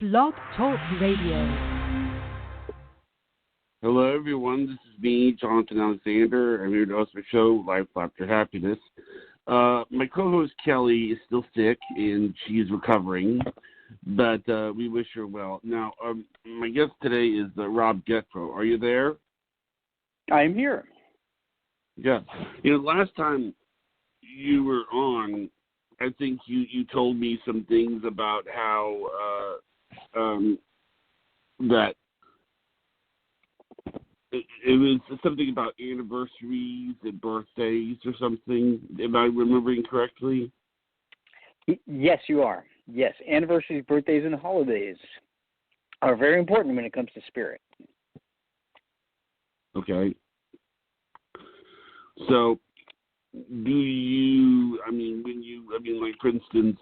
Blog Talk Radio. Hello, everyone. This is me, Jonathan Alexander. I'm here to host my show, Life After Happiness. My co-host, Kelly, is still sick, and she is recovering, but we wish her well. Now, my guest today is Rob Gutro. Are you there? I am here. Yeah. Last time you were on, I think you told me some things about how that it was something about anniversaries and birthdays or something. Am I remembering correctly? Yes, you are. Yes, anniversaries, birthdays, and holidays are very important when it comes to spirit. Okay. So, do you, like, for instance,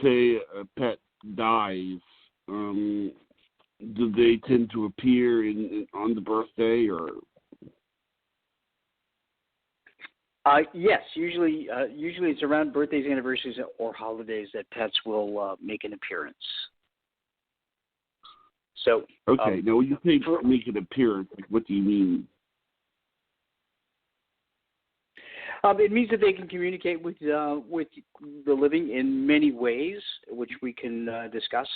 say a pet dies, do they tend to appear on the birthday, or? Yes, usually it's around birthdays, anniversaries, or holidays that pets will make an appearance. So, okay. Now, when you say make an appearance, what do you mean? It means that they can communicate with the living in many ways, which we can discuss.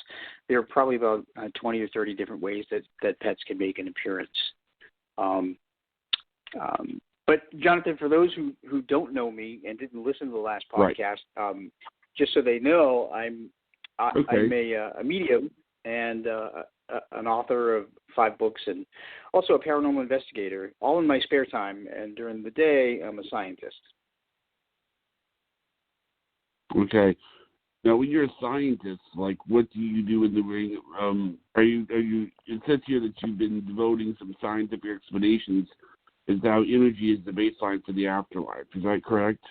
There are probably about 20 or 30 different ways that pets can make an appearance. But, Jonathan, for those who don't know me and didn't listen to the last podcast, right. Just so they know, I'm a medium and an author of 5 books and also a paranormal investigator, all in my spare time. And during the day, I'm a scientist. Okay. Now, when you're a scientist, like, what do you do in the ring? Are you? It says here that you've been devoting some scientific explanations as to how energy is the baseline for the afterlife. Is that correct?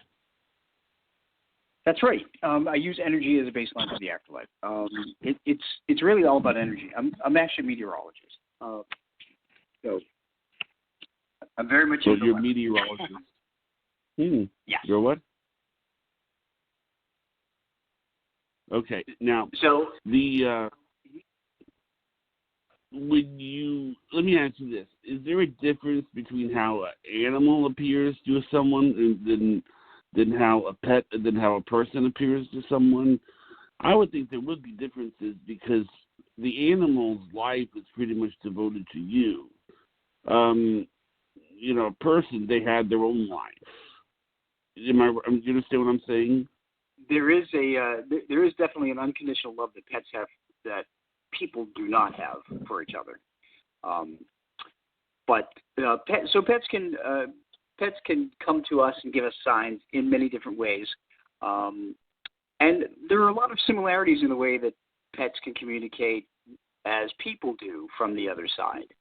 That's right. I use energy as a baseline for the afterlife. It's really all about energy. I'm actually a meteorologist. So I'm very much into you're a meteorologist. Yes. You're what? Okay. Now, so let me ask you this: is there a difference between how an animal appears to someone than how a pet, and then how a person appears to someone? I would think there would be differences because the animal's life is pretty much devoted to you. A person, they had their own life. Do you understand what I'm saying? There is definitely an unconditional love that pets have that people do not have for each other. But pets can come to us and give us signs in many different ways. And there are a lot of similarities in the way that pets can communicate as people do from the other side.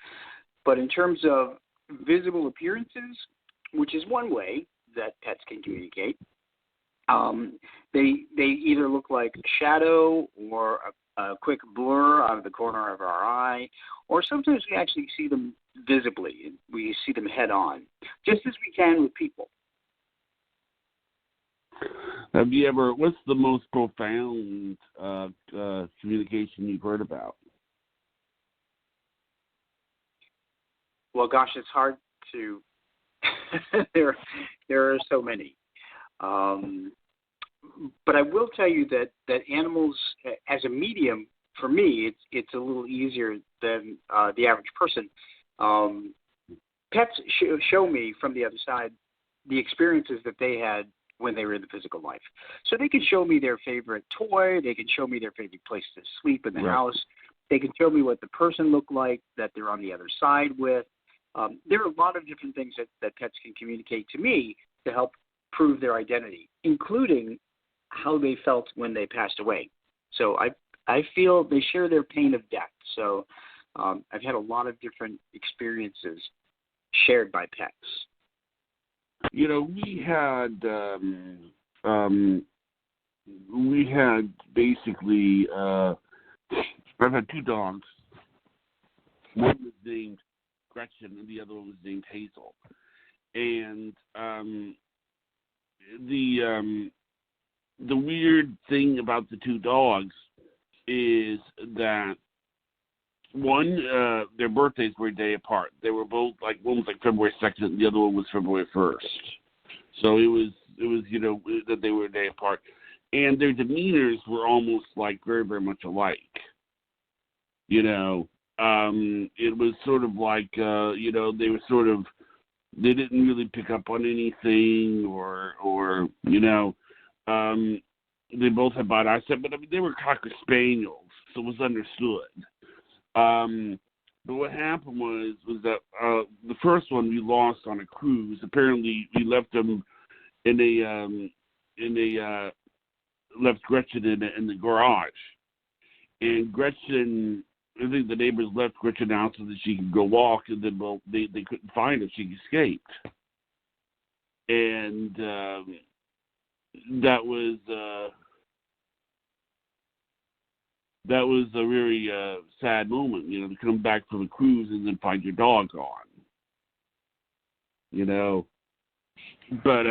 But in terms of visible appearances, which is one way that pets can communicate, they either look like a shadow or a quick blur out of the corner of our eye, or sometimes we actually see them visibly. We see them head on, just as we can with people. Have you ever? What's the most profound communication you've heard about? Well, gosh, it's hard to. there are so many. But I will tell you that animals, as a medium, for me, it's a little easier than the average person. Pets show me from the other side the experiences that they had when they were in the physical life. So they can show me their favorite toy. They can show me their favorite place to sleep in the house. They can show me what the person looked like that they're on the other side with. There are a lot of different things that pets can communicate to me to help prove their identity, including how they felt when they passed away. So I feel they share their pain of death. So I've had a lot of different experiences shared by pets. We had basically I've had 2 dogs. One was named Gretchen and the other one was named Hazel. And the weird thing about the 2 dogs is that one, their birthdays were a day apart. They were both like one was like February 2nd, and the other one was February 1st. So it was that they were a day apart, and their demeanors were almost like very very much alike. It was sort of like they were sort of they didn't really pick up on anything or they both had bad eyesight, but I mean they were Cocker Spaniels, so it was understood. But what happened was that the first one we lost on a cruise. Apparently, we left them left Gretchen in the garage, and Gretchen. I think the neighbors left Gretchen out so that she could go walk, and then they couldn't find her. She escaped, and that was a very sad moment, to come back from a cruise and then find your dog gone. But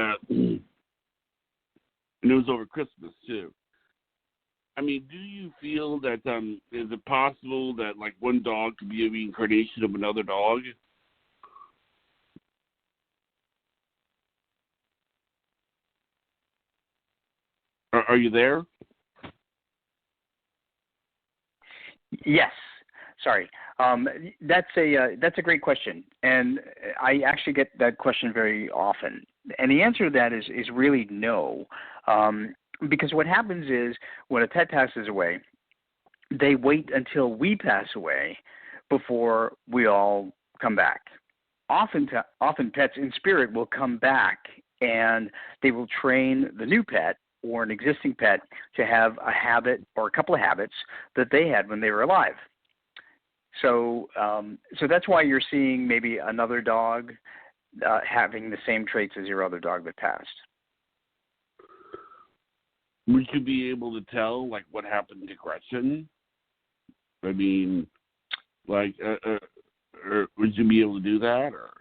and it was over Christmas too. I mean, do you feel that is it possible that like one dog could be a reincarnation of another dog? Are you there? Yes. Sorry. That's a great question, and I actually get that question very often. And the answer to that is really no. Because what happens is when a pet passes away, they wait until we pass away before we all come back. Often pets in spirit will come back and they will train the new pet or an existing pet to have a habit or a couple of habits that they had when they were alive. So that's why you're seeing maybe another dog having the same traits as your other dog that passed. Would you be able to tell, like, what happened to Gretchen? I mean, like, or would you be able to do that? Or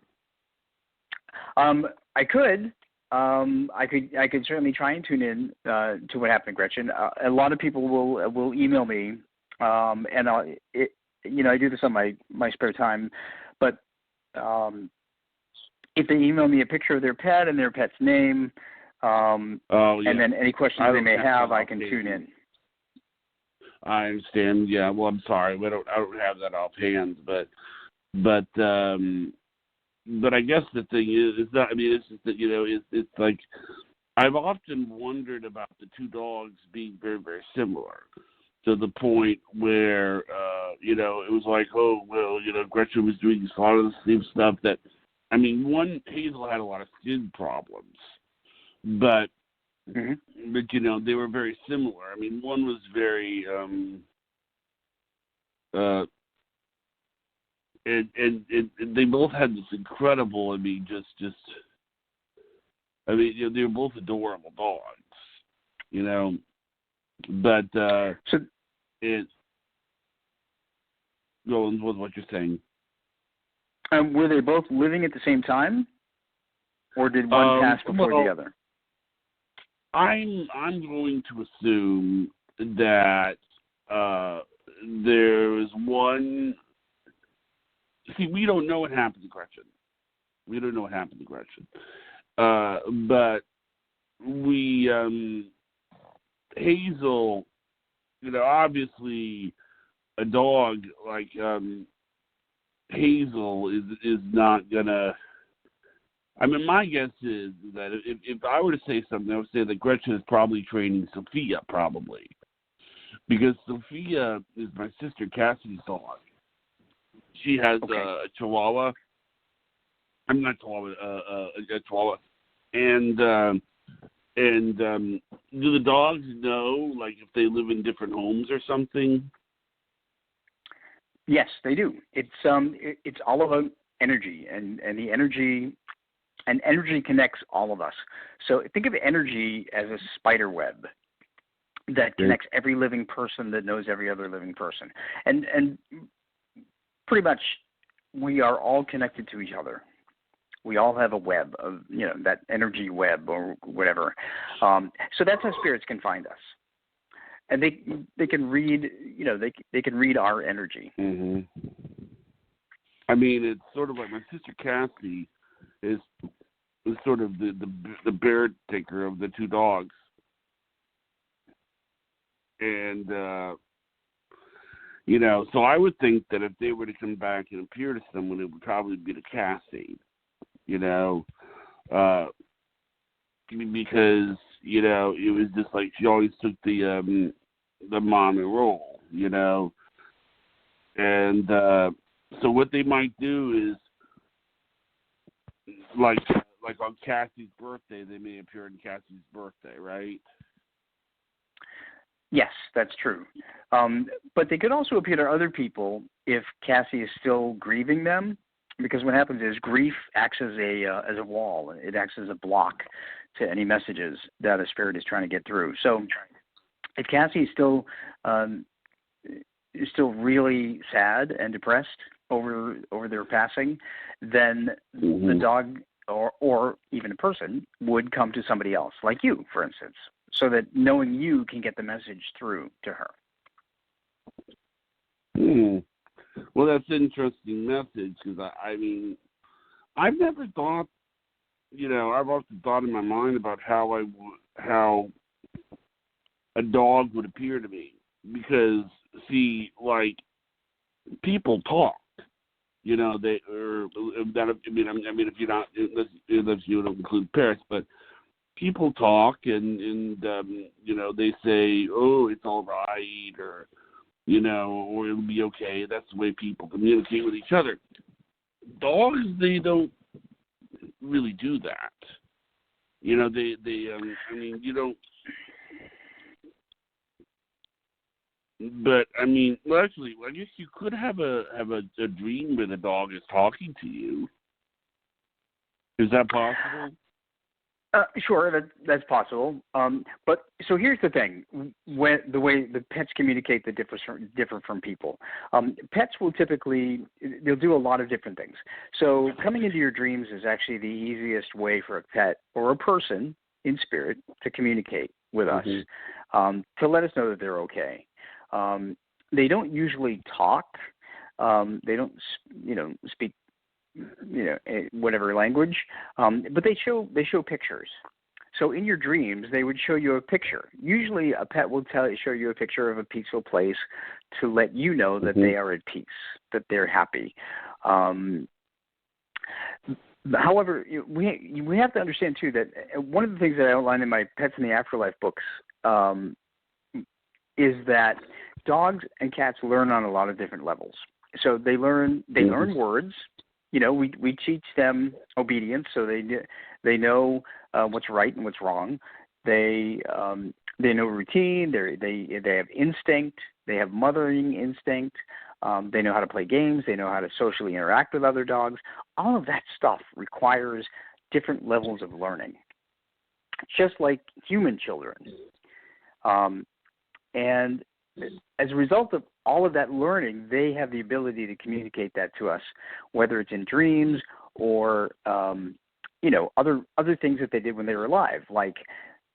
I could. I could certainly try and tune in to what happened to Gretchen. A lot of people will email me, and I do this on my spare time. But if they email me a picture of their pet and their pet's name. And then any questions they may have, I can tune in. I understand. Yeah. Well, I'm sorry, I don't have that offhand, but I guess the thing is, it's not. I mean, it's just that it's like I've often wondered about the two dogs being very very similar to the point where it was like, oh well, Gretchen was doing a lot of the same stuff that. I mean, Hazel had a lot of skin problems. But they were very similar. I mean, one was very and they both had this incredible. I mean, they were both adorable dogs. But go on with what you're saying. Were they both living at the same time, or did one pass before the other? I'm going to assume that there was one. See, we don't know what happened to Gretchen. But we Hazel, obviously, a dog like Hazel is not gonna. I mean, my guess is that if I were to say something, I would say that Gretchen is probably training Sophia, probably. Because Sophia is my sister Cassidy's dog. She has a Chihuahua. I'm not Chihuahua, a Chihuahua. And do the dogs know, like, if they live in different homes or something? Yes, they do. It's all about energy, and the energy. And energy connects all of us. So think of energy as a spider web that connects every living person that knows every other living person. And pretty much we are all connected to each other. We all have a web of, that energy web or whatever. So that's how spirits can find us. and they can read, they can read our energy. Mm-hmm. I mean, it's sort of like my sister Cassie is sort of the bear taker of the two dogs, and so I would think that if they were to come back and appear to someone, it would probably be to Cassie, because it was just like she always took the mommy role, and so what they might do is like on Cassie's birthday, they may appear on Cassie's birthday, right? Yes, that's true. But they could also appear to other people if Cassie is still grieving them, because what happens is grief acts as a wall. It acts as a block to any messages that a spirit is trying to get through. So if Cassie is still really sad and depressed over their passing, then the dog or even a person would come to somebody else, like you, for instance, so that knowing you can get the message through to her. Well, that's an interesting message, because I mean, I've never thought, I've often thought in my mind about how a dog would appear to me, because see, like, people talk, they or that. I mean, if you're not, unless you don't include pets, but people talk, and they say, "Oh, it's all right," or or it'll be okay. That's the way people communicate with each other. Dogs, they don't really do that. I mean, you don't. But I mean, well, actually, I guess you could have a dream where the dog is talking to you. Is that possible? Sure, that's possible. But so here's the thing: the way the pets communicate that differ from people. Pets will they'll do a lot of different things. So coming into your dreams is actually the easiest way for a pet or a person in spirit to communicate with us, to let us know that they're okay. They don't usually talk. They don't, speak, whatever language. But they show pictures. So in your dreams, they would show you a picture. Usually, a pet will show you a picture of a peaceful place to let you know that they are at peace, that they're happy. However, we have to understand too that one of the things that I outline in my Pets in the Afterlife books is that dogs and cats learn on a lot of different levels. So they learn words. We teach them obedience, so they know what's right and what's wrong. They know routine. They have instinct. They have mothering instinct. They know how to play games. They know how to socially interact with other dogs. All of that stuff requires different levels of learning, just like human children. And as a result of all of that learning, they have the ability to communicate that to us, whether it's in dreams or, other things that they did when they were alive. Like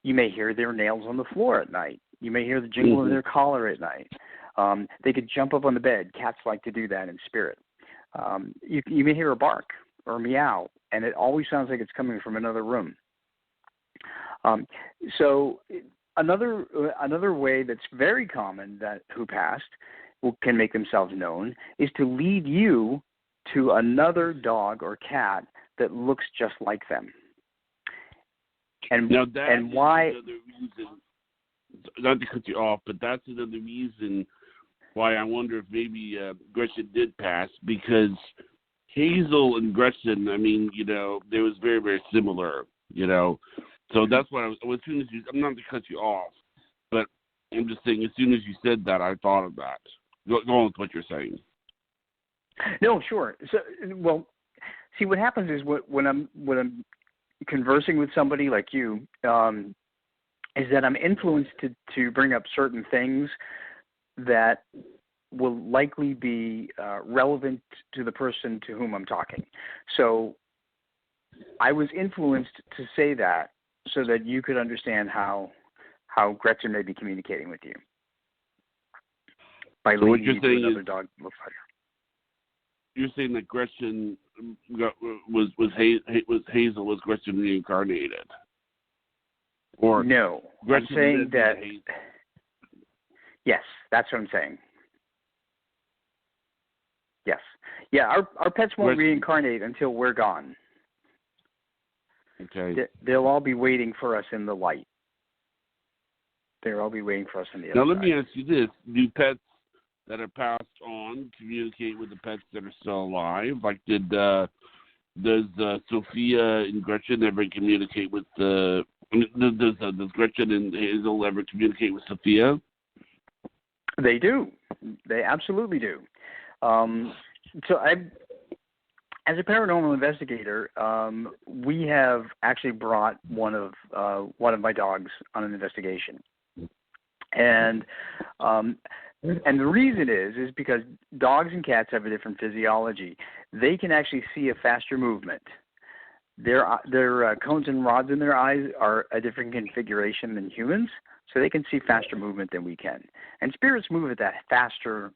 you may hear their nails on the floor at night. You may hear the jingle of their collar at night. They could jump up on the bed. Cats like to do that in spirit. You may hear a bark or a meow, and it always sounds like it's coming from another room. So another way that's very common that who passed can make themselves known is to lead you to another dog or cat that looks just like them. And now that and why? Another reason, not to cut you off, but that's another reason why I wonder if maybe Gretchen did pass, because Hazel and Gretchen, I mean, they was very, very similar, So that's why as soon as I'm not to cut you off, but I'm just saying, as soon as you said that, I thought of that. Go on with what you're saying. No, sure. So, well, see, what happens is when I'm conversing with somebody like you, is that I'm influenced to bring up certain things that will likely be relevant to the person to whom I'm talking. So I was influenced to say that so that you could understand how Gretchen may be communicating with you. by So what leading you're you to saying another is, dog a little farther. you're saying that Gretchen was Hazel was Gretchen reincarnated, or No, Gretchen I'm saying lived that. in Hazel? Yes, that's what I'm saying. Yes, yeah. Our pets won't Gretchen. reincarnate until we're gone. Okay. They'll all be waiting for us in the light. They'll all be waiting for us in the other Now let side. me ask you this: do pets that are passed on communicate with the pets that are still alive? Like, does Sophia and Gretchen ever communicate with the? Does Gretchen and Hazel ever communicate with Sophia? They do. They absolutely do. As a paranormal investigator, we have actually brought one of my dogs on an investigation, and the reason is because dogs and cats have a different physiology. They can actually see a faster movement. Their cones and rods in their eyes are a different configuration than humans, so they can see faster movement than we can. And spirits move at that faster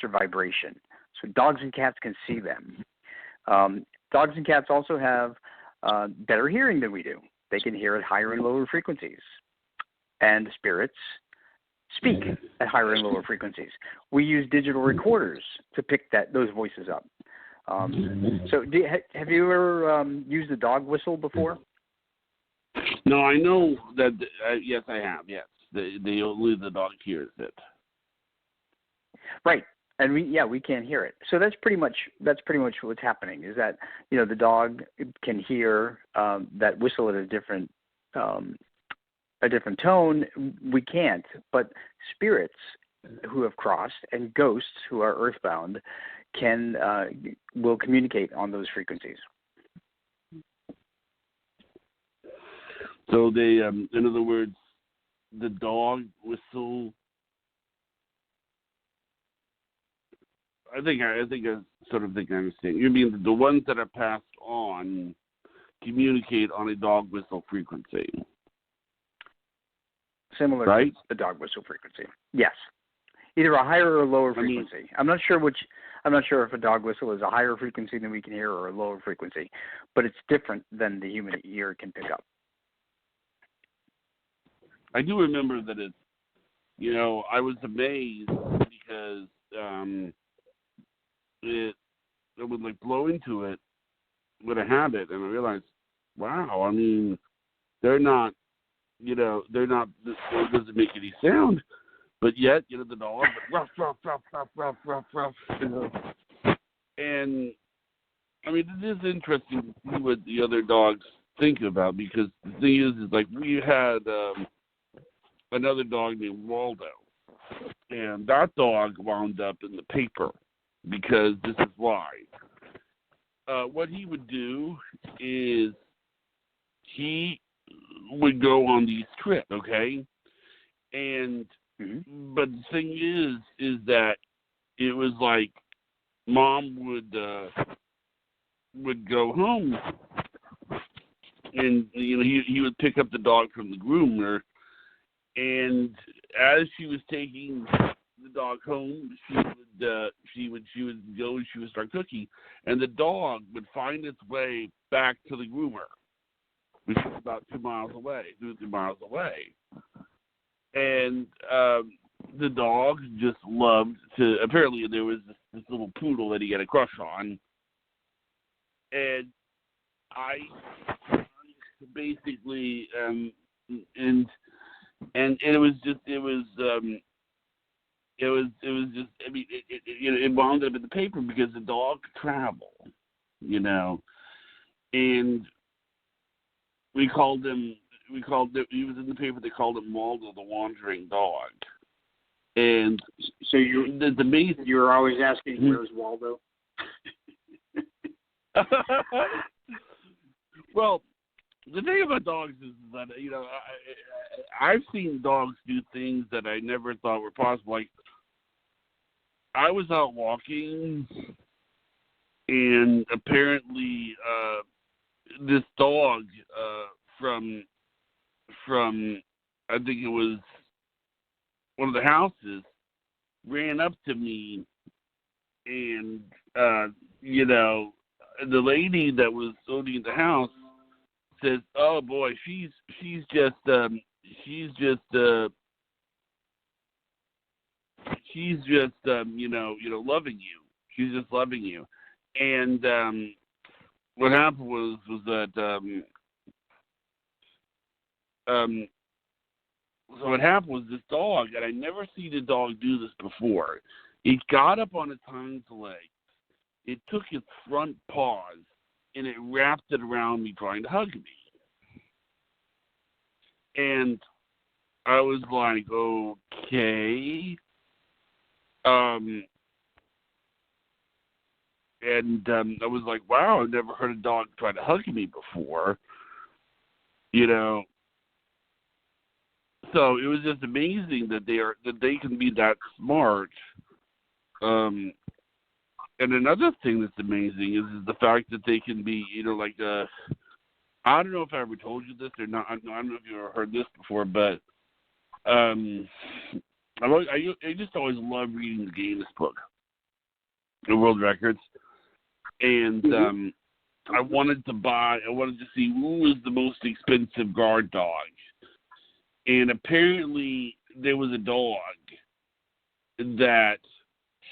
vibration. So dogs and cats can see them. Dogs and cats also have better hearing than we do. They can hear at higher and lower frequencies. And spirits speak at higher and lower frequencies. We use digital recorders to pick those voices up. So have you ever used a dog whistle before? No, I know that. Yes, I have. Yes, only the dog hears it. Right. And we can't hear it. So that's pretty much what's happening. Is that the dog can hear that whistle at a different tone. We can't, but spirits who have crossed and ghosts who are earthbound will communicate on those frequencies. So they, in other words, the dog whistle. I think I sort of think I understand. You mean the ones that are passed on communicate on a dog whistle frequency? Similar right? to the dog whistle frequency. Yes. Either a higher or lower frequency. I'm not sure if a dog whistle is a higher frequency than we can hear or a lower frequency, but it's different than the human ear can pick up. I do remember that it's, I was amazed because it would like blow into it when I had it, and I realized, wow, I mean, it doesn't make any sound, but yet, the dog would ruff, ruff, ruff, ruff, ruff, ruff, ruff, and I mean, it is interesting to see what the other dogs think about, because the thing is like we had another dog named Waldo, and that dog wound up in the paper because this is why. What he would do is he would go on these trips, okay? And but the thing is that it was like Mom would go home, and he would pick up the dog from the groomer, and as she was taking the dog home, she would go and she would start cooking, and the dog would find its way back to the groomer, which was about 2 miles away, 2 or 3 miles away. And the dog just loved to. Apparently, there was this little poodle that he had a crush on, and I basically and it was just I mean, it wound up in the paper because the dog could travel, and we called him. He was in the paper. They called him Waldo, the wandering dog. And so the amazing. You were always asking, "Where's Waldo?" Well, the thing about dogs is that I've seen dogs do things that I never thought were possible. Like, I was out walking, and apparently this dog from I think it was one of the houses ran up to me, and the lady that was owning the house says, "Oh boy, she's just loving you. She's just loving you." And what happened was that so what happened was this dog, and I never seen a dog do this before. It got up on its hind legs. It took its front paws, and it wrapped it around me trying to hug me. And I was like, okay. I was like, wow, I've never heard a dog try to hug me before. So it was just amazing that they can be that smart. And another thing that's amazing is the fact that they can be, I don't know if I ever told you this or not. I don't know if you ever heard this before, but I just always love reading the Guinness Book, the World Records, and I wanted to see who was the most expensive guard dog, and apparently there was a dog that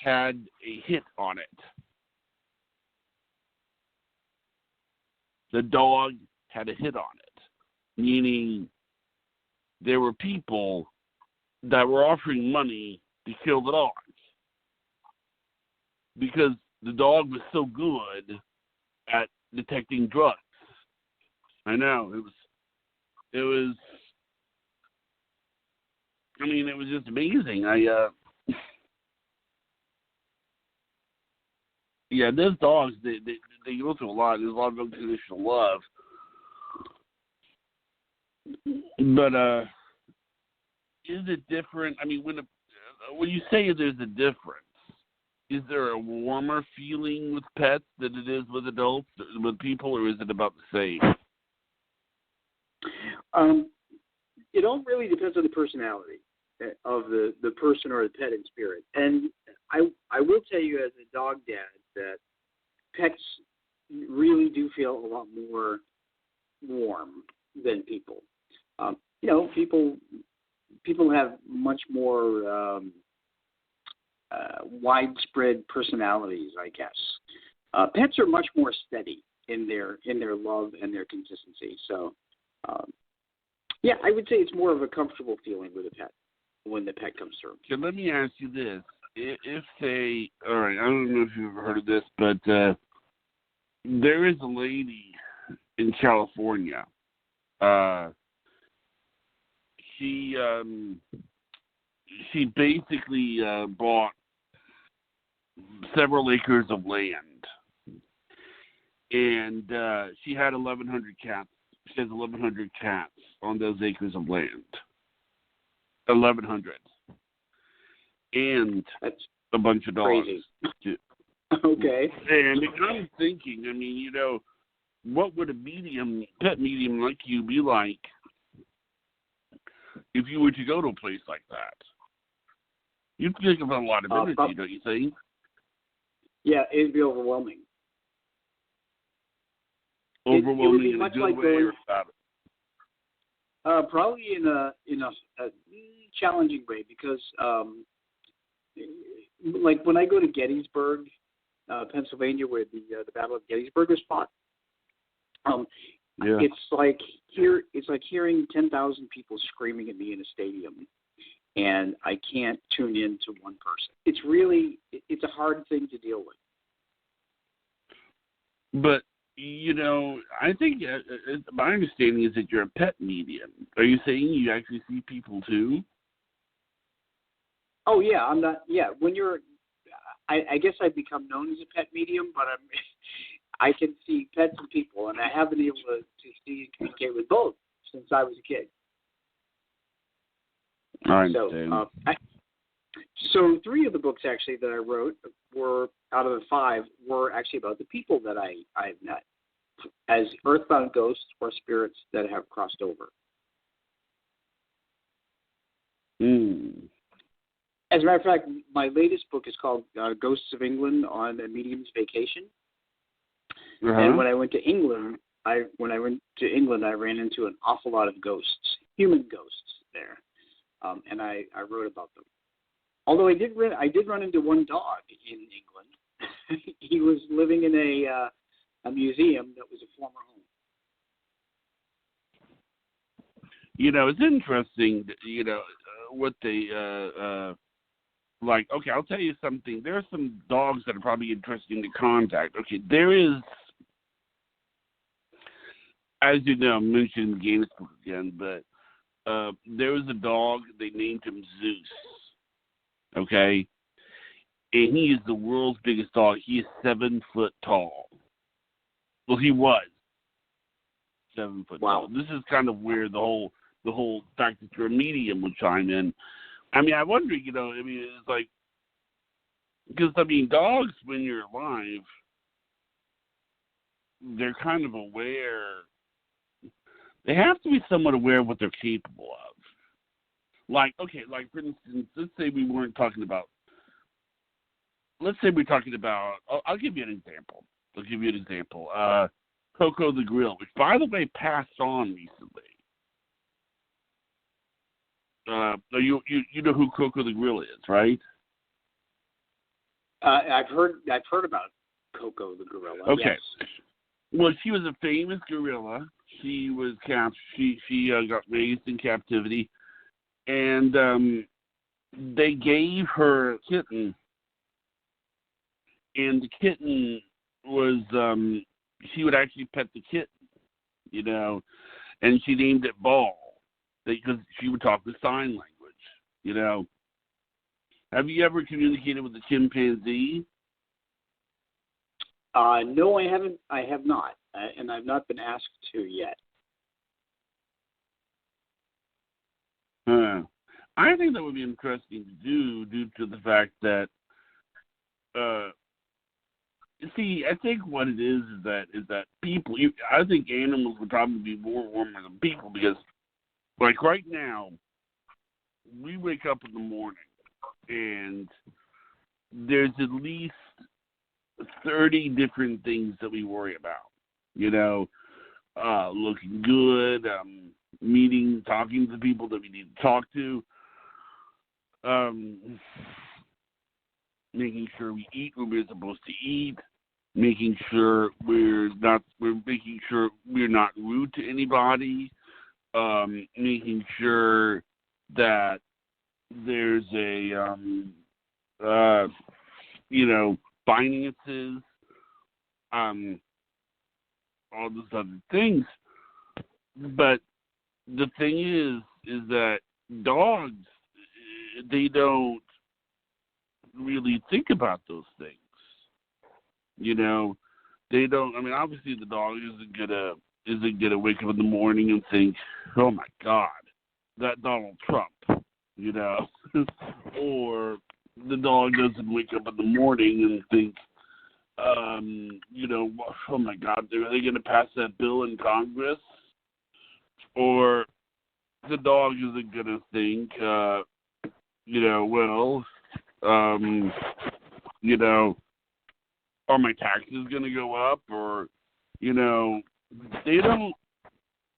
had a hit on it. The dog had a hit on it, meaning there were people that were offering money to kill the dog because the dog was so good at detecting drugs. I know, it was just amazing. Those dogs, they go through a lot. There's a lot of unconditional love. But is it different? I mean, when you say there's a difference, is there a warmer feeling with pets than it is with adults, with people, or is it about the same? It all really depends on the personality of the person or the pet in spirit. And I will tell you as a dog dad that pets really do feel a lot more warm than people. People have much more widespread personalities, I guess. Pets are much more steady in their love and their consistency. So, I would say it's more of a comfortable feeling with a pet when the pet comes through. So let me ask you this. If say, all right, I don't know if you've ever heard of this, but there is a lady in California. She basically bought several acres of land, and she had 1,100 cats. She has 1,100 cats on those acres of land. 1,100. And that's a bunch of dogs. Crazy. Okay. And I'm thinking, what would a pet medium like you be like if you were to go to a place like that? You'd think of a lot of energy, don't you think? Yeah, it'd be overwhelming. Overwhelming in a good way or bad? Probably in a challenging way because, like when I go to Gettysburg, Pennsylvania, where the Battle of Gettysburg was fought, it's like hearing 10,000 people screaming at me in a stadium, and I can't tune in to one person. It's a hard thing to deal with. But I think my understanding is that you're a pet medium. Are you saying you actually see people too? Oh yeah, I'm not. Yeah, when you're, I guess I've become known as a pet medium, but I can see pets and people, and I have been able to see and communicate with both since I was a kid. I understand. So 3 of the books actually that I wrote were out of the 5 were actually about the people that I've met as earthbound ghosts or spirits that have crossed over. Mm. As a matter of fact, my latest book is called Ghosts of England on a Medium's Vacation. Uh-huh. And when I went to England, I ran into an awful lot of ghosts, human ghosts there, and I wrote about them. Although I did run into one dog in England. He was living in a museum that was a former home. It's interesting, what they, like, okay, I'll tell you something. There are some dogs that are probably interesting to contact. Okay, there is, as you know, I'm mentioning the Gaines book again, but there was a dog, they named him Zeus, okay? And he is the world's biggest dog. He is 7 foot tall. Well, he was 7 foot tall. This is kind of where the whole fact that you're a medium would chime in. I mean, I wonder, it's like, because, dogs, when you're alive, they're kind of aware. They have to be somewhat aware of what they're capable of. Like, okay, like, for instance, let's say we're talking about, I'll give you an example. Coco the Gorilla, which, by the way, passed on recently. You know who Coco the Gorilla is, right? I've heard about Coco the Gorilla. Okay. Yes. Well, she was a famous gorilla. She was she got raised in captivity, and they gave her a kitten, and the kitten was she would actually pet the kitten, and she named it Ball because she would talk the sign language, Have you ever communicated with a chimpanzee? No, I haven't. I have not, and I've not been asked to yet. I think that would be interesting to do, due to the fact that, I think what it is that people. I think animals would probably be more warmer than people because, like right now, we wake up in the morning and there's at least 30 different things that we worry about. Looking good, talking to people that we need to talk to, making sure we eat when we're supposed to eat, making sure we're not rude to anybody, making sure that there's finances, all those other things. But the thing is that dogs, they don't really think about those things. They don't. I mean, obviously, the dog isn't gonna wake up in the morning and think, "Oh my God, that Donald Trump," or the dog doesn't wake up in the morning and think, oh my God, are they going to pass that bill in Congress? Or the dog isn't going to think, are my taxes going to go up? Or, they don't.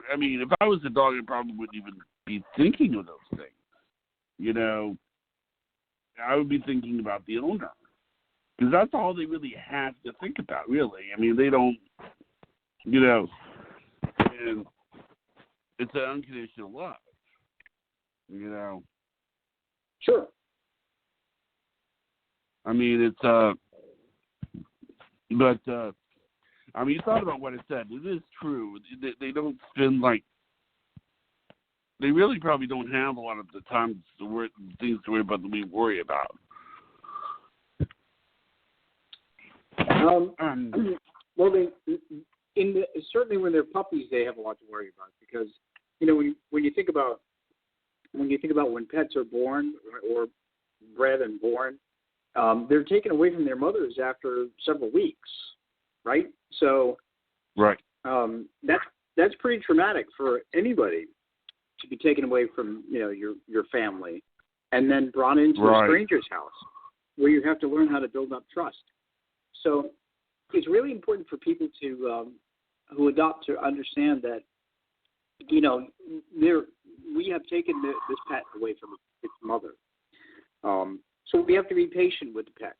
I mean, if I was a dog, I probably wouldn't even be thinking of those things. I would be thinking about the owner. Because that's all they really have to think about, really. I mean, they don't, and it's an unconditional love, Sure. I mean, it's, you thought about what I said. It is true. They don't spend, they really probably don't have a lot of the time things to worry about that we worry about. Well, certainly when they're puppies, they have a lot to worry about because when you think about when pets are born or bred and born, they're taken away from their mothers after several weeks, right? So, right, that's pretty traumatic for anybody to be taken away from your family and then brought into a stranger's house where you have to learn how to build up trust. So it's really important for people to who adopt to understand that, you know, we have taken this pet away from its mother. So we have to be patient with the pets.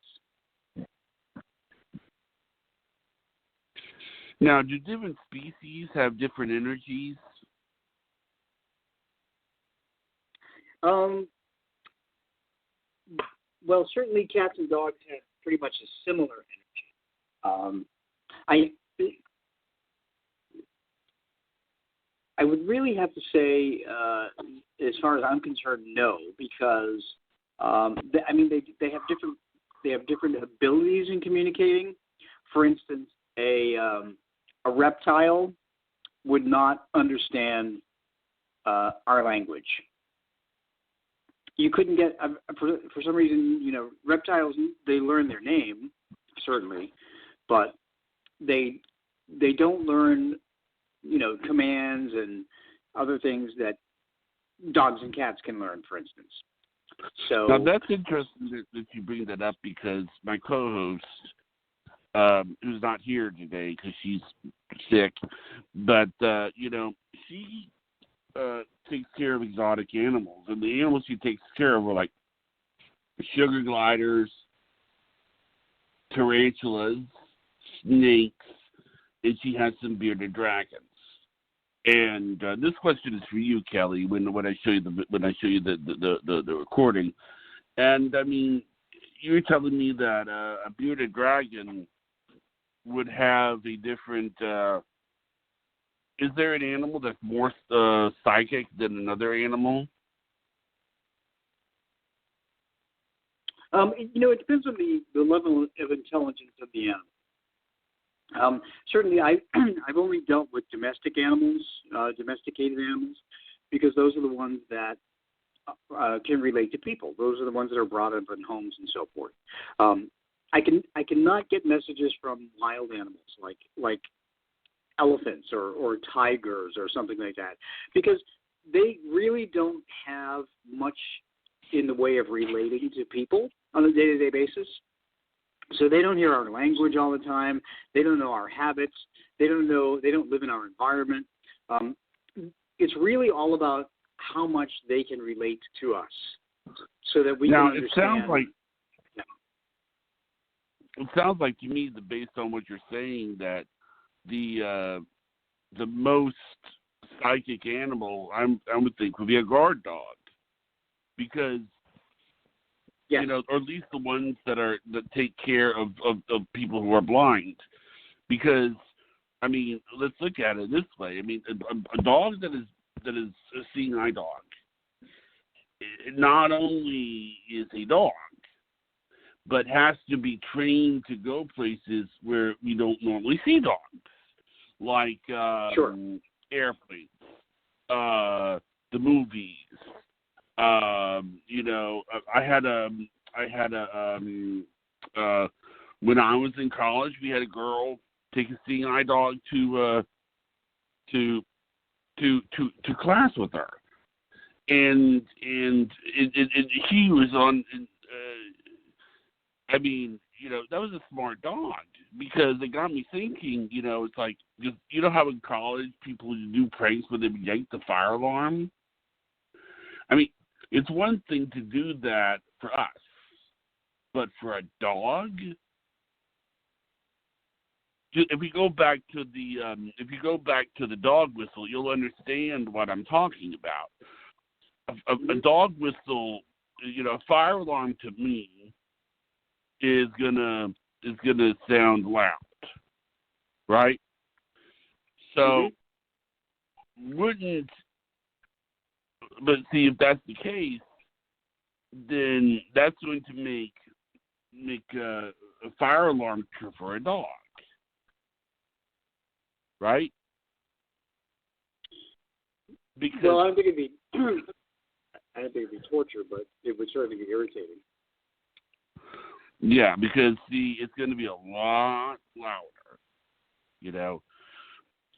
Now, do different species have different energies? Well, certainly cats and dogs have pretty much a similar energy. I would really have to say, as far as I'm concerned, no, because they have different abilities in communicating. For instance, a reptile would not understand our language. You couldn't get for some reason, you know, reptiles, they learn their name certainly, but they don't learn, you know, commands and other things that dogs and cats can learn, for instance. So now that's interesting that you bring that up, because my co-host, who's not here today because she's sick, but you know, she takes care of exotic animals, and the animals she takes care of are like sugar gliders, tarantulas, snakes, and she has some bearded dragons. And this question is for you, Kelly. When I show you the recording, and I mean, you're telling me that a bearded dragon would have a different. Is there an animal that's more psychic than another animal? You know, it depends on the level of intelligence of the animal. Certainly, I've only dealt with domestic animals, domesticated animals, because those are the ones that can relate to people. Those are the ones that are brought up in homes and so forth. I cannot get messages from wild animals like elephants or tigers or something like that, because they really don't have much in the way of relating to people on a day-to-day basis. So they don't hear our language all the time. They don't know our habits. They don't live in our environment. It's really all about how much they can relate to us, so that we can understand. It sounds like to me, that based on what you're saying, that the most psychic animal I would think would be a guard dog, because yes. you know, or at least the ones that take care of people who are blind. Because I mean, let's look at it this way. I mean, a dog that is a seeing eye dog, not only is a dog, but has to be trained to go places where we don't normally see dogs, like sure. airplanes, the movies. You know, I had when I was in college, we had a girl take a seeing eye dog to class with her, and she was on. I mean, you know, that was a smart dog, because it got me thinking. You know, it's like, you know how in college people do pranks where they yank the fire alarm. I mean, it's one thing to do that for us, but for a dog, if you go back to the dog whistle, you'll understand what I'm talking about. A dog whistle, you know, a fire alarm to me is gonna sound loud, right? So but see, if that's the case, then that's going to make a fire alarm for a dog, right? Because, well, I don't think it'd be torture, but it would certainly be irritating. Yeah, because see, it's going to be a lot louder, you know.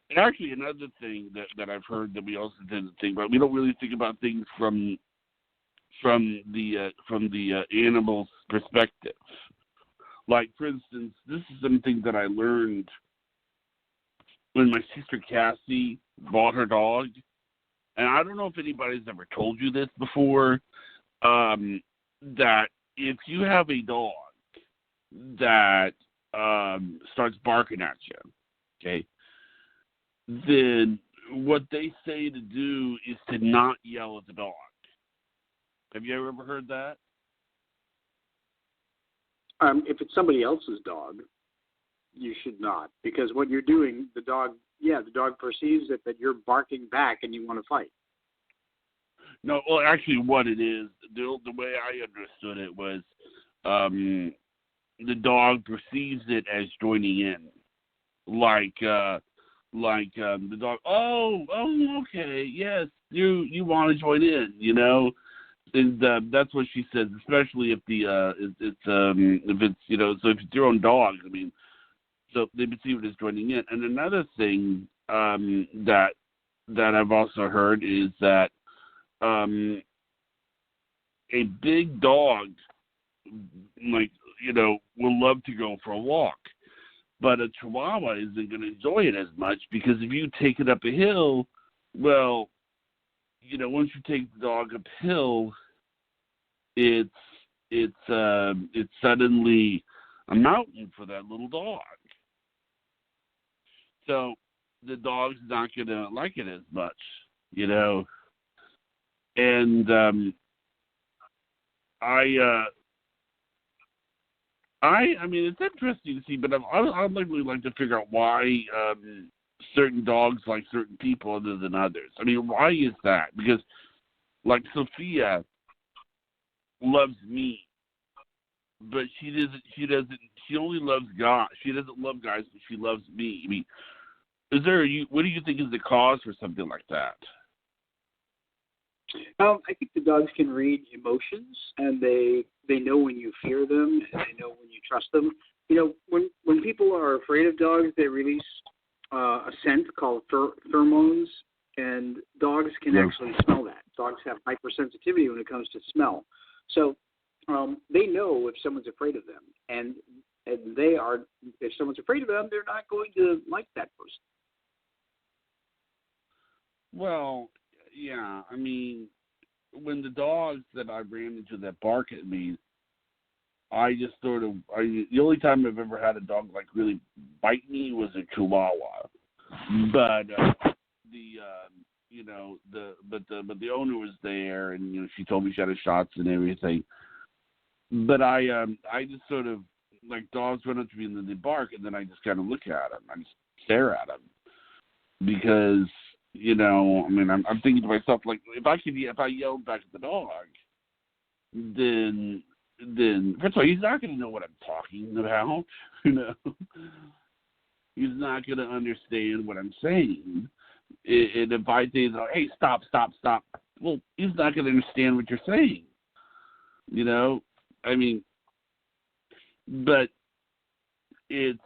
And actually, another thing that I've heard that we also tend to think about, we don't really think about things from from the animal's perspective. Like, for instance, this is something that I learned when my sister Cassie bought her dog. And I don't know if anybody's ever told you this before, that if you have a dog that starts barking at you, okay, then what they say to do is to not yell at the dog. Have you ever heard that? If it's somebody else's dog, you should not, because what you're doing, the dog perceives it that you're barking back and you want to fight. No, well, actually, what it is, the way I understood it was, the dog perceives it as joining in, like the dog. Oh, okay, yes, you want to join in, you know. And that's what she says, especially if if it's you know, so if it's your own dog, I mean, so they perceive it as joining in. And another thing that I've also heard is that a big dog, like, you know, will love to go for a walk, but a Chihuahua isn't going to enjoy it as much, because if you take it up a hill, well, you know, once you take the dog uphill, it's suddenly a mountain for that little dog. So the dog's not going to like it as much, you know. And I mean, it's interesting to see, but I'd really like to figure out why certain dogs like certain people other than others. I mean, why is that? Because, like, Sophia loves me, but she only loves guys. She doesn't love guys, but she loves me. I mean, what do you think is the cause for something like that? I think the dogs can read emotions, and they know when you fear them, and they know when you trust them. You know, when people are afraid of dogs, they release a scent called pheromones, and dogs can actually smell that. Dogs have hypersensitivity when it comes to smell. So they know if someone's afraid of them, and if someone's afraid of them, they're not going to like that person. Well, yeah, I mean, when the dogs that I ran into that bark at me, I just the only time I've ever had a dog like really bite me was a Chihuahua, but the owner was there, and you know, she told me she had shots and everything. But I just sort of, like, dogs run up to me and then they bark, and then I just kind of look at them. I just stare at them, because, you know, I mean, I'm thinking to myself, like, if I yelled back at the dog, then first of all, he's not going to know what I'm talking about. You know, he's not going to understand what I'm saying. And if I say, hey, stop, well, he's not going to understand what you're saying. You know, I mean, but it's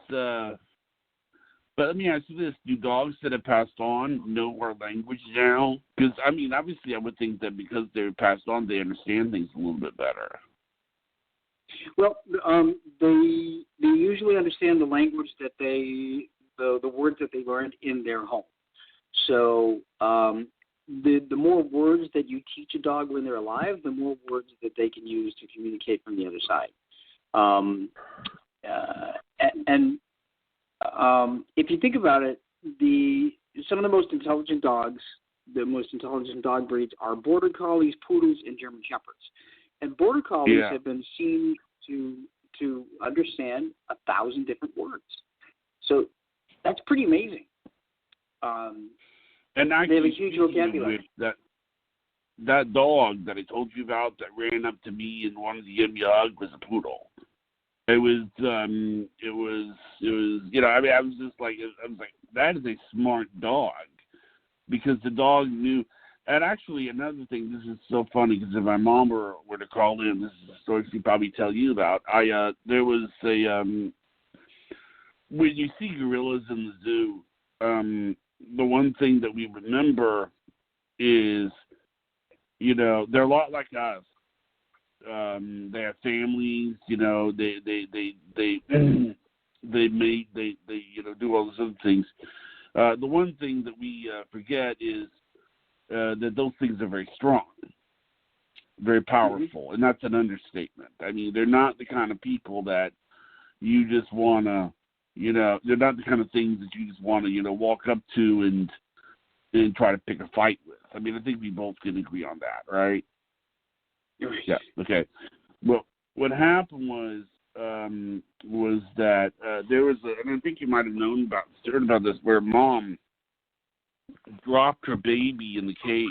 but let me ask you this: do dogs that have passed on know our language now? Because, I mean, obviously, I would think that because they're passed on, they understand things a little bit better. Well, they usually understand the language that the words that they learned in their home. So the more words that you teach a dog when they're alive, the more words that they can use to communicate from the other side. If you think about it, some of the most intelligent dogs, the most intelligent dog breeds are Border Collies, Poodles, and German Shepherds. And Border Collies have been seen to understand 1,000 different words. So that's pretty amazing. And they have a huge vocabulary. That dog that I told you about that ran up to me and wanted to give me a hug was a poodle. It was, you know, I mean, I was like, that is a smart dog, because the dog knew. And actually, another thing, this is so funny, because if my mom were to call in, this is a story she'd probably tell you about. There was when you see gorillas in the zoo, the one thing that we remember is, you know, they're a lot like us. they have families. You know, they do all those other things. The one thing that we forget is that those things are very strong, very powerful, and that's an understatement. I mean, they're not the kind of people that you just want to, they're not the kind of things that you just want to, walk up to and try to pick a fight with. I mean, I think we both can agree on that, right? Yeah. Okay. Well, what happened was that there was, and I think you might have heard about this, where mom dropped her baby in the cage,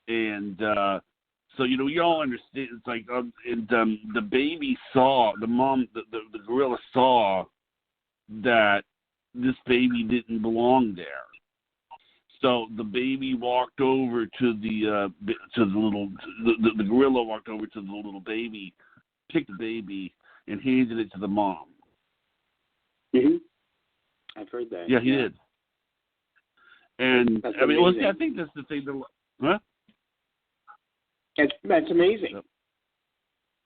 and so we all understand. It's like, the baby saw the gorilla saw that this baby didn't belong there. So the baby walked over to the gorilla walked over to the little baby, picked the baby, and handed it to the mom. Mm-hmm. I've heard that. Yeah, he did. And that's I think that's the thing. Huh? That's amazing.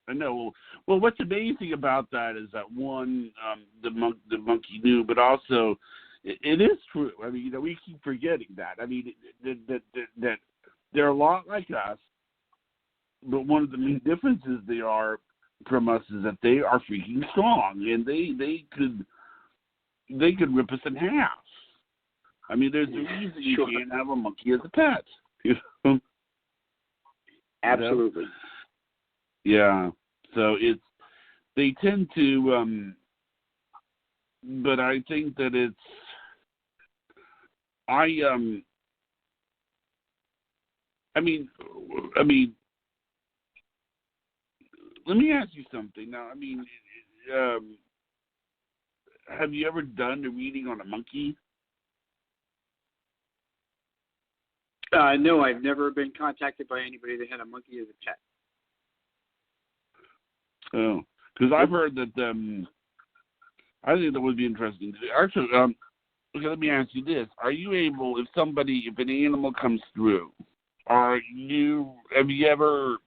I know. Well, what's amazing about that is that one, the monkey knew, but also it is true. I mean, we keep forgetting that. I mean, that they're a lot like us, but one of the main differences they are from us is that they are freaking strong, and they could rip us in half. I mean, there's a reason you can't have a monkey as a pet. Absolutely. Yeah. So they tend to, but I think that I mean, let me ask you something now. I mean, have you ever done a reading on a monkey? No, I've never been contacted by anybody that had a monkey as a pet. Oh, because I've heard that. I think that would be interesting. Actually, okay, let me ask you this: are you able, if an animal comes through, have you ever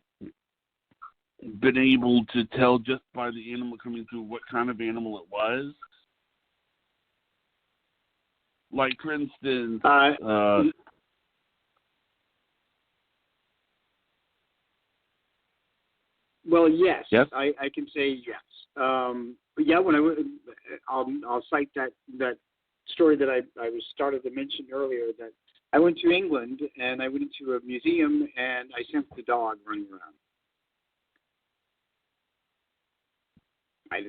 been able to tell just by the animal coming through what kind of animal it was? Like, for instance, well, yes. Yes? I can say yes. But yeah, when I'll cite that story that I was started to mention earlier, that I went to England and I went into a museum and I sensed a dog running around. I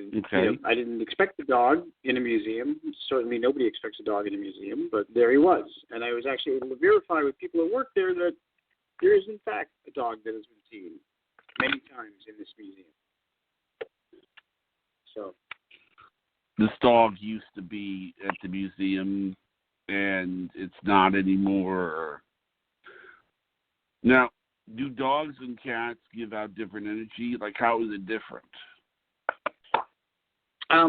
didn't expect a dog in a museum. Certainly nobody expects a dog in a museum, but there he was. And I was actually able to verify with people who work there that there is in fact a dog that has been seen many times in this museum. So this dog used to be at the museum, and it's not anymore. Now, do dogs and cats give out different energy? Like, how is it different?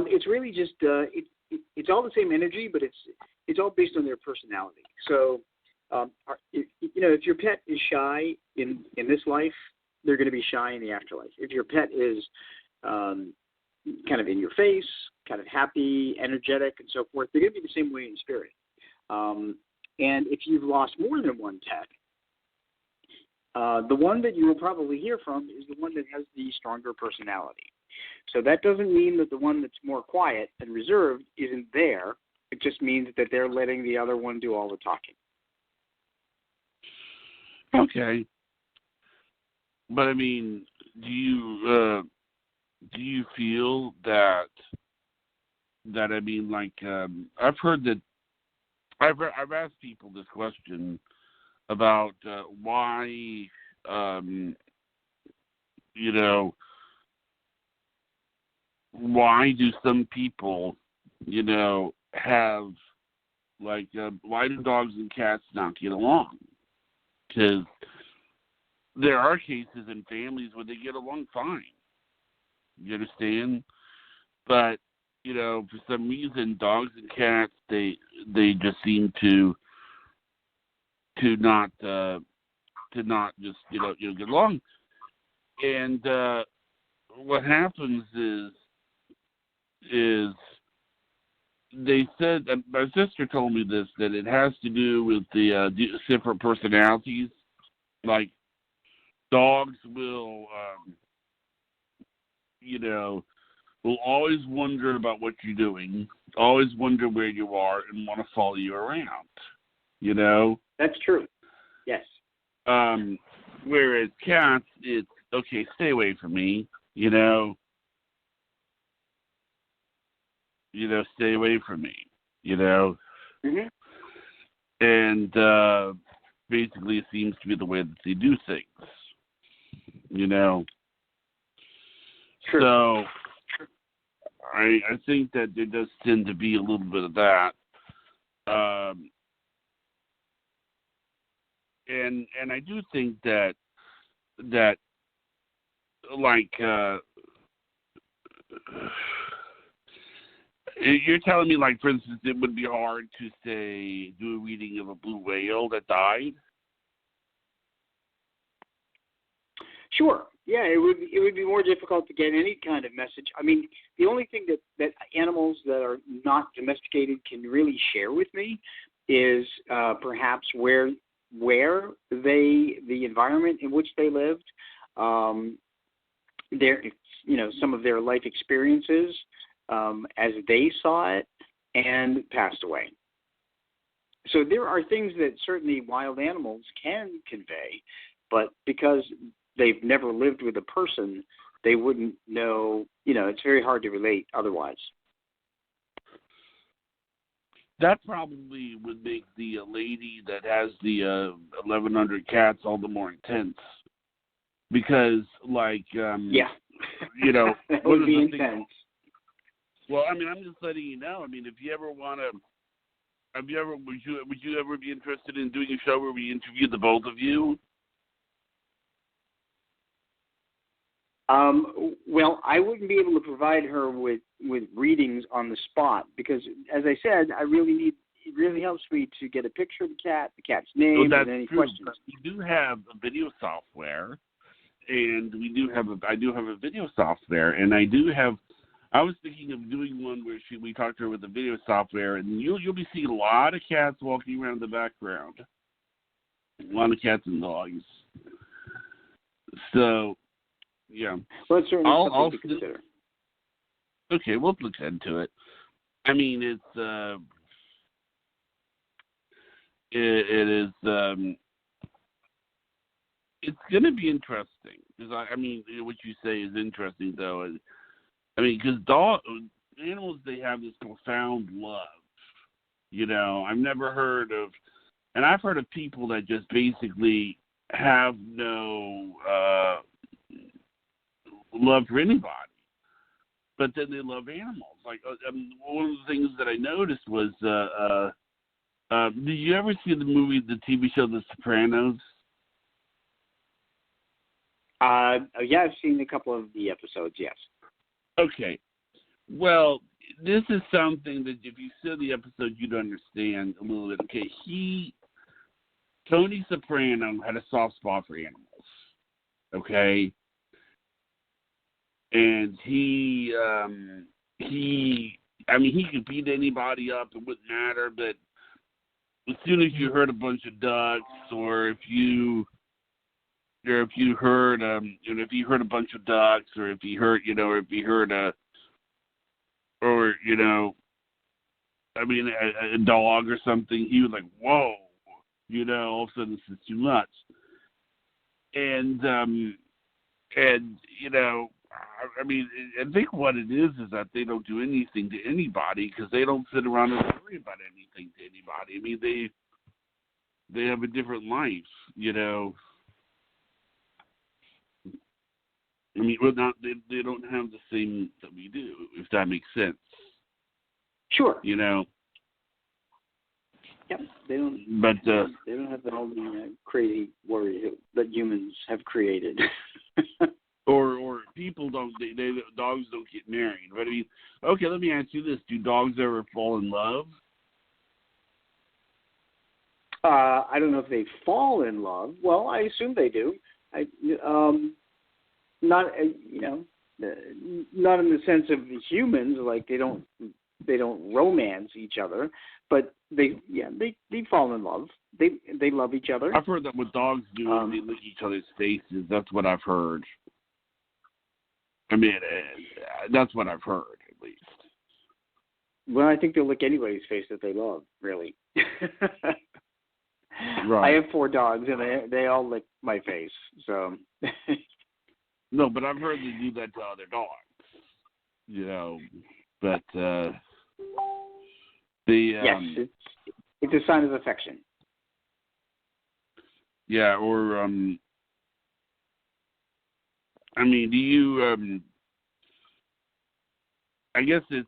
It's really just it's all the same energy, but it's all based on their personality. So, if your pet is shy in this life, they're going to be shy in the afterlife. If your pet is kind of in your face, kind of happy, energetic, and so forth, they're going to be the same way in spirit. And if you've lost more than one pet, the one that you will probably hear from is the one that has the stronger personality. So that doesn't mean that the one that's more quiet and reserved isn't there. It just means that they're letting the other one do all the talking. Okay. But I mean, do you feel that I mean, like, I've heard that I've asked people this question about why why do some people have, like, why do dogs and cats not get along? Because there are cases in families where they get along fine. You understand? But, for some reason, dogs and cats, they just seem to not just, get along. And what happens is they said, and my sister told me this, that it has to do with the different personalities. Like dogs will, will always wonder about what you're doing, always wonder where you are, and want to follow you around. That's true. Yes. Whereas cats, it's okay. Stay away from me. Stay away from me. Mm-hmm. And basically, it seems to be the way that they do things. True. So I think that there does tend to be a little bit of that. And I do think that like you're telling me, like, for instance, it would be hard to say do a reading of a blue whale that died. Sure. Yeah, it would be more difficult to get any kind of message. I mean, the only thing that animals that are not domesticated can really share with me is perhaps where the environment in which they lived, some of their life experiences as they saw it and passed away. So there are things that certainly wild animals can convey, but because they've never lived with a person, they wouldn't know. It's very hard to relate otherwise. That probably would make the lady that has the 1,100 cats all the more intense, because, like, yeah, that one would of be the intense. things, well, I mean, I'm just letting you know. I mean, if you ever want to, would you ever be interested in doing a show where we interview the both of you? Well, I wouldn't be able to provide her with readings on the spot because, as I said, it really helps me to get a picture of the cat's name, Well, and any true. questions. We do have a video software, and I do have a video software, and I was thinking of doing one where we talked to her with the video software, and you'll be seeing a lot of cats walking around in the background, a lot of cats and dogs. So. Yeah. Well, it's certainly something to consider. Okay, we'll look into it. I mean, it's going to be interesting because I mean, what you say is interesting though. I mean, because animals, they have this profound love. I've never heard of, and I've heard of people that just basically have no love for anybody, but then they love animals. Like one of the things that I noticed was, did you ever see the TV show The Sopranos? Yeah, I've seen a couple of the episodes. Yes. Okay. Well, this is something that if you see the episode, you'd understand a little bit. Okay, Tony Soprano had a soft spot for animals. Okay. And he could beat anybody up, it wouldn't matter, but as soon as you heard a bunch of ducks, or if you heard a bunch of ducks, or if you heard a dog or something, he was like, whoa, all of a sudden this is too much. And I mean, I think what it is that they don't do anything to anybody because they don't sit around and worry about anything to anybody. I mean, they have a different life, I mean, they don't have the same that we do, if that makes sense. Sure. Yep. They don't. But they don't have all the crazy worry that humans have created. Or people don't. Dogs don't get married. But I mean, okay. Let me ask you this: do dogs ever fall in love? I don't know if they fall in love. Well, I assume they do. not not in the sense of the humans, like they don't romance each other, but they fall in love. They love each other. I've heard that what dogs do is they lick each other's faces. That's what I've heard. I mean, that's what I've heard, at least. Well, I think they'll lick anybody's face that they love, really. Right. I have 4 dogs, and they all lick my face. So. No, but I've heard they do that to other dogs. But yes, it's a sign of affection. Yeah, or I mean, do you? I guess it's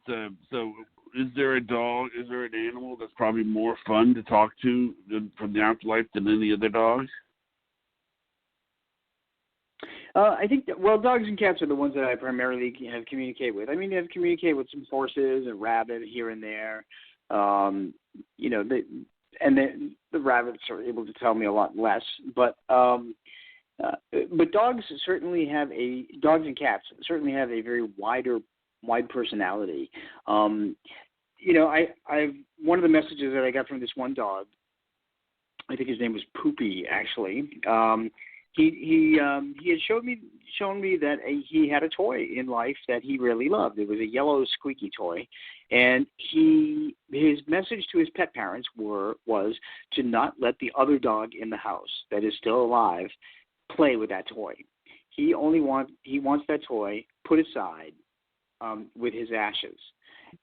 so. Is there a dog? Is there an animal that's probably more fun to talk to from the afterlife than any other dogs? I think dogs and cats are the ones that I primarily have communicated with. I mean, I've communicated with some horses and rabbit here and there. The rabbits are able to tell me a lot less. But dogs and cats certainly have a very wide personality. I've one of the messages that I got from this one dog, I think his name was Poopy, actually. He had shown me that he had a toy in life that he really loved. It was a yellow squeaky toy, and his message to his pet parents was to not let the other dog in the house that is still alive play with that toy. He wants that toy put aside with his ashes.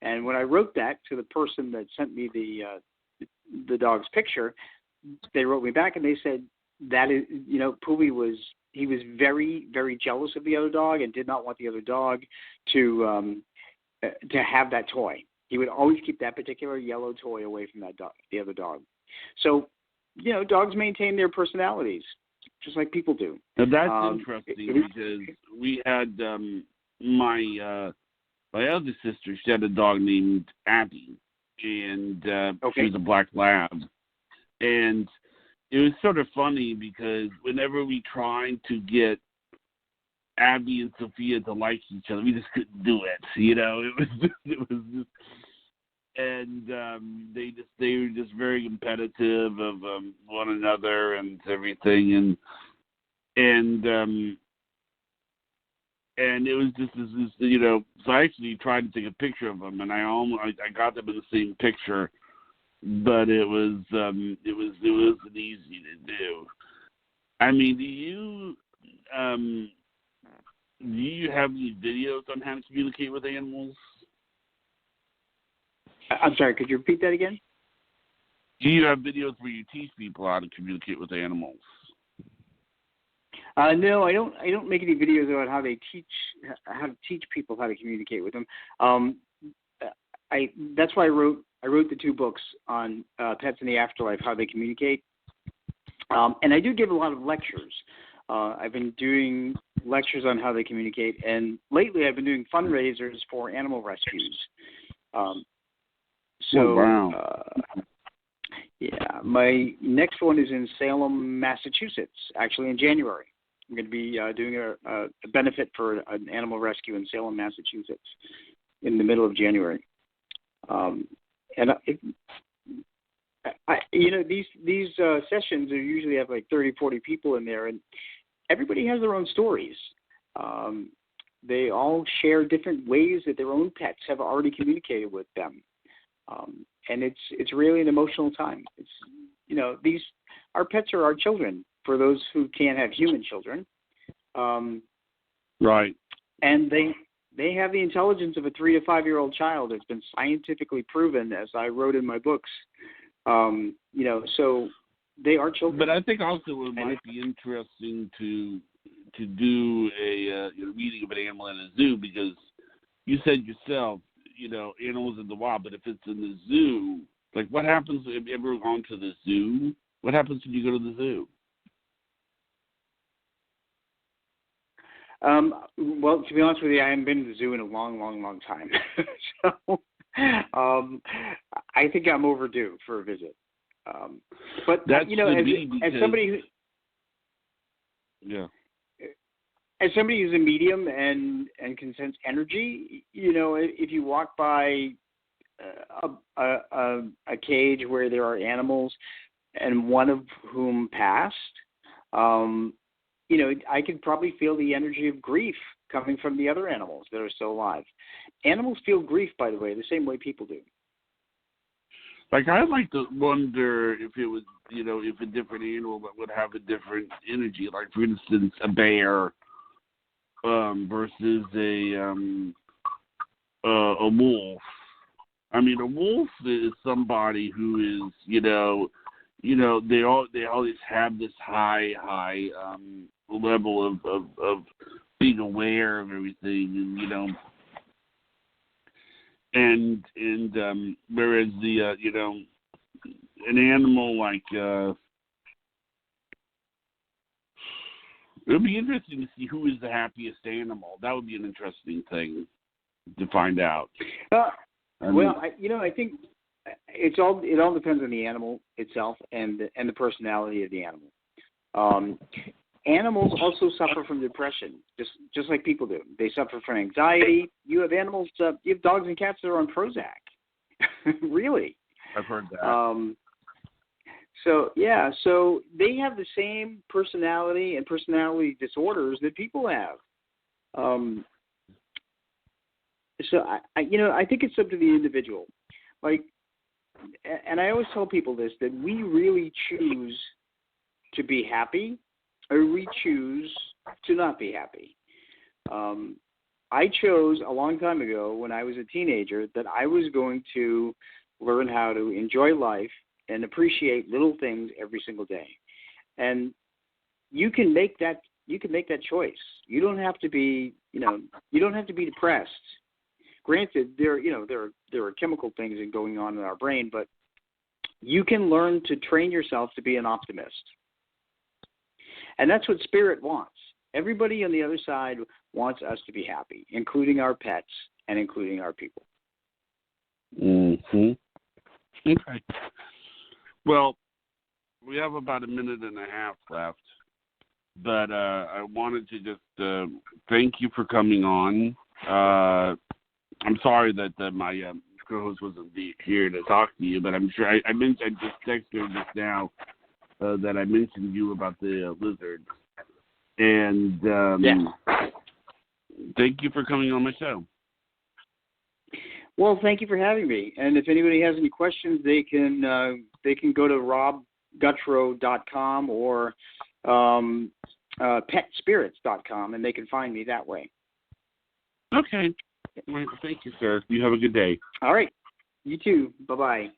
And when I wrote that to the person that sent me the dog's picture, they wrote me back and they said that is, Poopy was very, very jealous of the other dog and did not want the other dog to have that toy. He would always keep that particular yellow toy away from that dog, the other dog. So, dogs maintain their personalities just like people do. Now that's interesting because we had my other sister. She had a dog named Abby, and she was a black lab, and it was sort of funny because whenever we tried to get Abby and Sophia to like each other, we just couldn't do it. It was just, and they were just very competitive of one another and everything, and it was just this. So I actually tried to take a picture of them, and I got them in the same picture. But it wasn't easy to do. I mean, do you have any videos on how to communicate with animals? I'm sorry, could you repeat that again? Do you have videos where you teach people how to communicate with animals? No, I don't. I don't make any videos about how to teach people how to communicate with them. That's why I wrote the 2 books on pets in the afterlife, how they communicate. And I do give a lot of lectures. I've been doing lectures on how they communicate, and lately I've been doing fundraisers for animal rescues. Yeah, my next one is in Salem, Massachusetts, actually in January. I'm going to be doing a benefit for an animal rescue in Salem, Massachusetts in the middle of January. These sessions are usually have like 30, 40 people in there, and everybody has their own stories. They all share different ways that their own pets have already communicated with them, and it's really an emotional time. It's our pets are our children for those who can't have human children, right? And they have the intelligence of a 3 to 5 year old child. It's been scientifically proven, as I wrote in my books. So they are children. But I think also it might be interesting to do a reading of an animal in a zoo, because you said yourself, animals in the wild. But if it's in the zoo, like what happens? Have you ever gone to the zoo? What happens when you go to the zoo? Well, to be honest with you, I haven't been to the zoo in a long, long, long time. So I think I'm overdue for a visit. But that's as somebody who, yeah. as somebody who's a medium and can sense energy, if you walk by a cage where there are animals and one of whom passed, I could probably feel the energy of grief coming from the other animals that are still alive. Animals feel grief, by the way, the same way people do. Like, I'd like to wonder if it was, if a different animal that would have a different energy. Like, for instance, a bear versus a wolf. I mean, a wolf is somebody who is, they always have this high level of being aware of everything, and whereas the an animal like it would be interesting to see who is the happiest animal. That would be an interesting thing to find out. I think it all depends on the animal itself and the personality of the animal. Animals also suffer from depression, just like people do. They suffer from anxiety. You have animals. You have dogs and cats that are on Prozac. Really? I've heard that. So they have the same personality and personality disorders that people have. So I think it's up to the individual. Like, and I always tell people this, that we really choose to be happy, or we choose to not be happy. I chose a long time ago when I was a teenager that I was going to learn how to enjoy life and appreciate little things every single day. And you can make that choice. You don't have to be, you don't have to be depressed. Granted, there are chemical things going on in our brain, but you can learn to train yourself to be an optimist. And that's what spirit wants. Everybody on the other side wants us to be happy, including our pets and including our people. Mm-hmm. Okay. Well, we have about a minute and a half left, but I wanted to just thank you for coming on. I'm sorry that my co-host wasn't here to talk to you, but I'm sure I just texted her just now that I mentioned you about the lizards. And thank you for coming on my show. Well, thank you for having me. And if anybody has any questions, they can go to robgutro.com or petspirits.com, and they can find me that way. Okay. Well, thank you, sir. You have a good day. All right. You too. Bye-bye.